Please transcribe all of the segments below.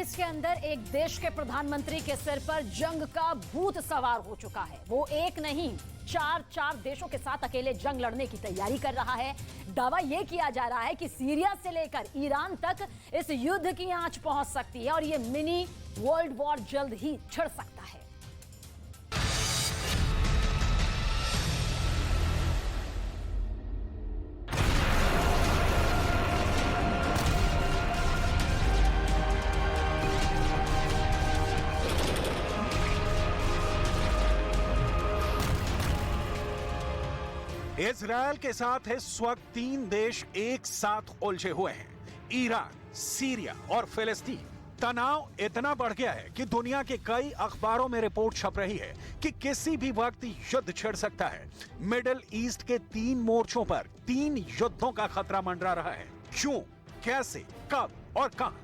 East के अंदर एक देश के प्रधानमंत्री के सिर पर जंग का भूत सवार हो चुका है। वो एक नहीं, चार देशों के साथ अकेले जंग लड़ने की तैयारी कर रहा है। दावा यह किया जा रहा है कि सीरिया से लेकर ईरान तक इस युद्ध की आंच पहुंच सकती है और यह मिनी वर्ल्ड वॉर जल्द ही छिड़ सकता है। इजरायल के साथ इस वक्त 3 देश एक साथ उलझे हुए हैं, ईरान, सीरिया और फिलिस्तीन। तनाव इतना बढ़ गया है कि दुनिया के कई अखबारों में रिपोर्ट छप रही है कि किसी भी वक्त युद्ध छिड़ सकता है। मिडिल ईस्ट के 3 मोर्चों पर 3 युद्धों का खतरा मंडरा रहा है। क्यों, कैसे, कब और कहां?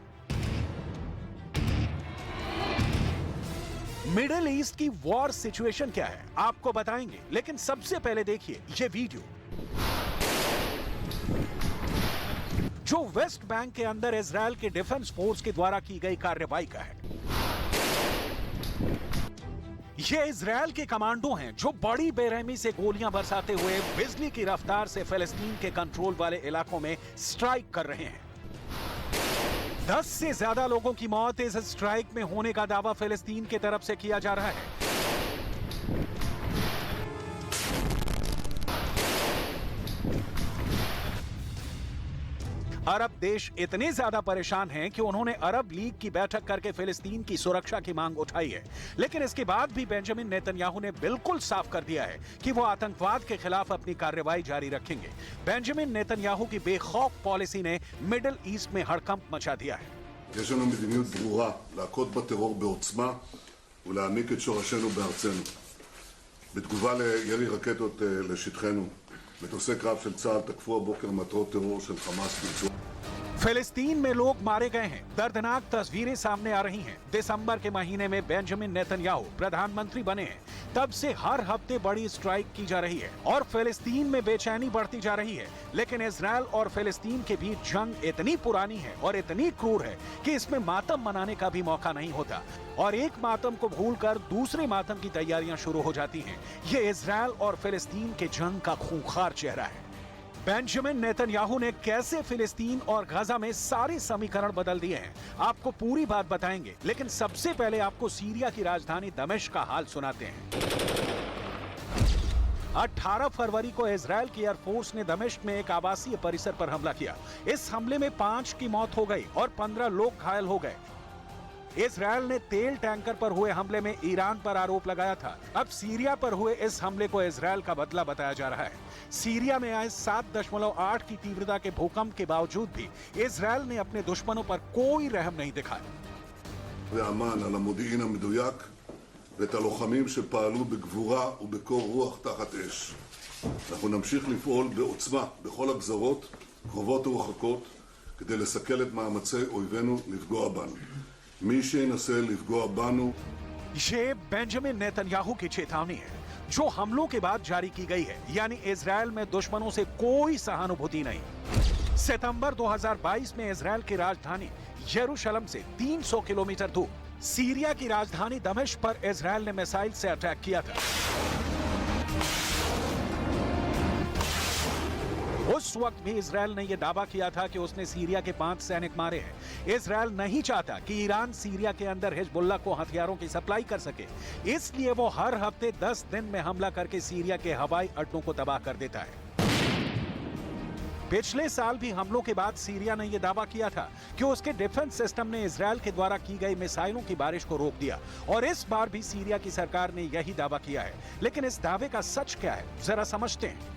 मिडिल ईस्ट की वॉर सिचुएशन क्या है आपको बताएंगे, लेकिन सबसे पहले देखिए ये वीडियो जो वेस्ट बैंक के अंदर इजरायल के डिफेंस फोर्स के द्वारा की गई कार्रवाई का है। ये इजरायल के कमांडो हैं जो बड़ी बेरहमी से गोलियां बरसाते हुए बिजली की रफ्तार से फिलिस्तीन के कंट्रोल वाले इलाकों में स्ट्राइक कर रहे हैं। 10 से ज्यादा लोगों की मौत इस स्ट्राइक में होने का दावा फिलिस्तीन की तरफ से किया जा रहा है। अरब देश इतने ज्यादा परेशान हैं कि उन्होंने अरब लीग की बैठक करके फिलिस्तीन की सुरक्षा की मांग उठाई है। लेकिन इसके बाद भी बेंजामिन नेतन्याहू ने बिल्कुल साफ कर दिया है कि वो आतंकवाद के खिलाफ अपनी कार्रवाई जारी रखेंगे। बेंजामिन नेतन्याहू की बेखौफ पॉलिसी ने मिडिल ईस्ट में हड़कंप मचा दिया है। יש לנו מדיניות ברורה להכות בטרור בעוצמה ולהעמיק את שורשינו בארצנו. בתגובה לירי רקטות לשטחנו, מטוסי קרב של צה"ל תקפו הבוקר מטרות טרור של חמאס ברצועת फिलिस्तीन में लोग मारे गए हैं। दर्दनाक तस्वीरें सामने आ रही हैं। दिसंबर के महीने में बेंजामिन नेतन्याहू प्रधानमंत्री बने हैं, तब से हर हफ्ते बड़ी स्ट्राइक की जा रही है और फिलिस्तीन में बेचैनी बढ़ती जा रही है। लेकिन इजरायल और फिलिस्तीन के बीच जंग इतनी पुरानी है और इतनी क्रूर है कि इसमें मातम मनाने का भी मौका नहीं होता और एक मातम को भूलकर दूसरे मातम की तैयारियां शुरू हो जाती हैं। ये इजरायल और फिलिस्तीन के जंग का खूंखार चेहरा है। बेंजामिन नेतन्याहू ने कैसे फिलिस्तीन और गाजा में सारे समीकरण बदल दिए हैं, आपको पूरी बात बताएंगे। लेकिन सबसे पहले आपको सीरिया की राजधानी दमिश्क का हाल सुनाते हैं। 18 फरवरी को इजरायल की एयरफोर्स ने दमिश्क में एक आवासीय परिसर पर हमला किया। इस हमले में 5 की मौत हो गई और 15 लोग घायल हो गए। इजरायल ने तेल टैंकर पर हुए हमले में ईरान पर आरोप लगाया था। अब सीरिया पर हुए इस हमले को इजरायल का बदला बताया जा रहा है। सीरिया में आए 7.8 की तीव्रता के भूकंप के बावजूद भी इजरायल ने अपने दुश्मनों पर कोई रहम नहीं दिखाया। ואמן על המודיעין המדויק ואת הלוחמים שפעלו בגבורה ובקור רוח תחת אש. אנחנו נמשיך לפעול בעוצמה בכל הגזרות, קרובות ורחוקות, כדי לסכל את מאמצי אויבינו לפגוע בנו. מי שינסה לפגוע बनु। ये बेंजामिन नेतन्याहू की चेतावनी है जो हमलों के बाद जारी की गई है, यानी इजरायल में दुश्मनों से कोई सहानुभूति नहीं। सितंबर 2022 में इजरायल की राजधानी यरूशलेम से 300 किलोमीटर दूर सीरिया की राजधानी दमिश्क पर इजरायल ने मिसाइल से अटैक किया था। उस वक्त भी इजरायल ने यह दावा किया था कि उसने सीरिया के 5 सैनिक मारे हैं। इजरायल नहीं चाहता कि ईरान सीरिया के अंदर हिजबुल्लाह को हथियारों की सप्लाई कर सके, इसलिए वो हर हफ्ते 10 दिन में हमला करके सीरिया के हवाई अड्डों को तबाह कर देता है। पिछले साल भी हमलों के बाद सीरिया ने यह दावा किया था कि उसके डिफेंस सिस्टम ने इजरायल के द्वारा की गई मिसाइलों की बारिश को रोक दिया और इस बार भी सीरिया की सरकार ने यही दावा किया है। लेकिन इस दावे का सच क्या है, जरा समझते हैं।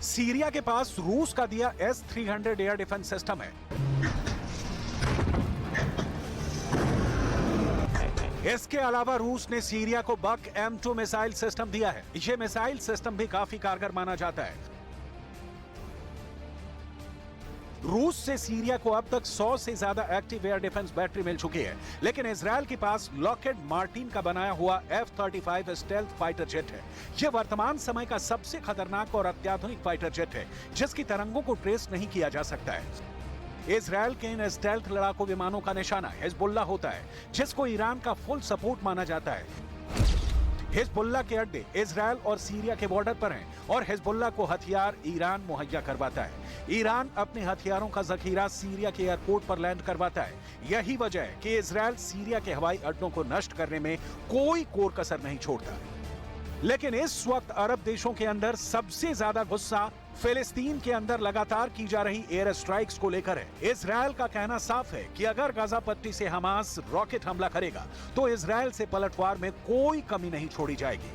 सीरिया के पास रूस का दिया S-300 एयर डिफेंस सिस्टम है। इसके अलावा रूस ने सीरिया को बक M2 मिसाइल सिस्टम दिया है। यह मिसाइल सिस्टम भी काफी कारगर माना जाता है। रूस से सीरिया को अब तक 100 से ज्यादा एक्टिव एयर डिफेंस बैटरी मिल चुकी है। लेकिन इजरायल के पास लॉकहेड मार्टिन का बनाया हुआ F-35 स्टेल्थ फाइटर जेट है। यह वर्तमान समय का सबसे खतरनाक और अत्याधुनिक फाइटर जेट है जिसकी तरंगों को ट्रेस नहीं किया जा सकता है। इजरायल के इन स्टेल्थ लड़ाकू विमानों का निशाना हिजबुल्लाह होता है, जिसको ईरान का फुल सपोर्ट माना जाता है। हिजबुल्लाह के अड्डे इजरायल और सीरिया के बॉर्डर पर हैं और हिजबुल्लाह को हथियार ईरान मुहैया करवाता है। ईरान अपने हथियारों का जखीरा सीरिया के एयरपोर्ट पर लैंड करवाता है। यही वजह है कि इजरायल सीरिया के हवाई अड्डों को नष्ट करने में कोई कोर कसर नहीं छोड़ता। लेकिन इस वक्त अरब देशों के अंदर सबसे ज्यादा गुस्सा फिलिस्तीन के अंदर लगातार की जा रही एयर स्ट्राइक्स को लेकर है। इजरायल का कहना साफ है कि अगर गाजा पट्टी से हमास रॉकेट हमला करेगा तो इजरायल से पलटवार में कोई कमी नहीं छोड़ी जाएगी।